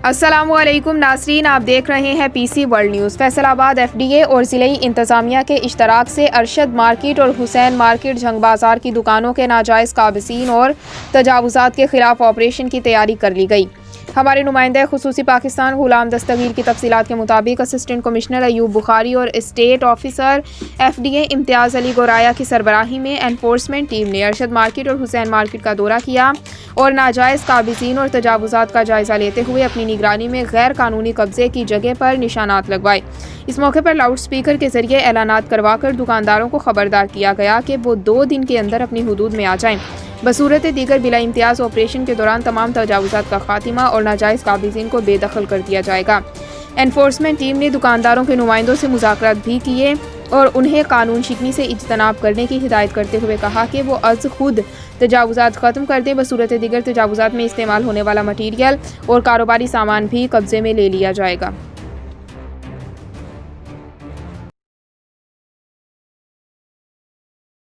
السلام علیکم ناظرین، آپ دیکھ رہے ہیں پی سی ورلڈ نیوز۔ فیصل آباد ایف ڈی اے اور ضلعی انتظامیہ کے اشتراک سے ارشد مارکیٹ اور حسین مارکیٹ جھنگ بازار کی دکانوں کے ناجائز قابضین اور تجاوزات کے خلاف آپریشن کی تیاری کر لی گئی۔ ہمارے نمائندہ خصوصی پاکستان غلام دستگیر کی تفصیلات کے مطابق اسسٹنٹ کمشنر ایوب بخاری اور estate officer F D A Imtiaz Ali Goraya کی سربراہی میں انفورسمنٹ ٹیم نے ارشد مارکیٹ اور حسین مارکیٹ کا دورہ کیا اور ناجائز قابضین اور تجاوزات کا جائزہ لیتے ہوئے اپنی نگرانی میں غیر قانونی قبضے کی جگہ پر نشانات لگوائے۔ اس موقع پر لاؤڈ سپیکر کے ذریعے اعلانات کروا کر دکانداروں کو خبردار کیا گیا کہ وہ 2 دن کے اندر اپنی حدود میں آ جائیں۔ بصورت دیگر بلا امتیاز آپریشن کے دوران تمام تجاوزات کا خاتمہ اور ناجائز قابضین کو بے دخل کر دیا جائے گا۔ انفورسمنٹ ٹیم نے دکانداروں کے نمائندوں سے مذاکرات بھی کیے اور انہیں قانون شکنی سے اجتناب کرنے کی ہدایت کرتے ہوئے کہا کہ وہ از خود تجاوزات ختم کر دیں۔ بصورت دیگر تجاوزات میں استعمال ہونے والا مٹیریل اور کاروباری سامان بھی قبضے میں لے لیا جائے گا۔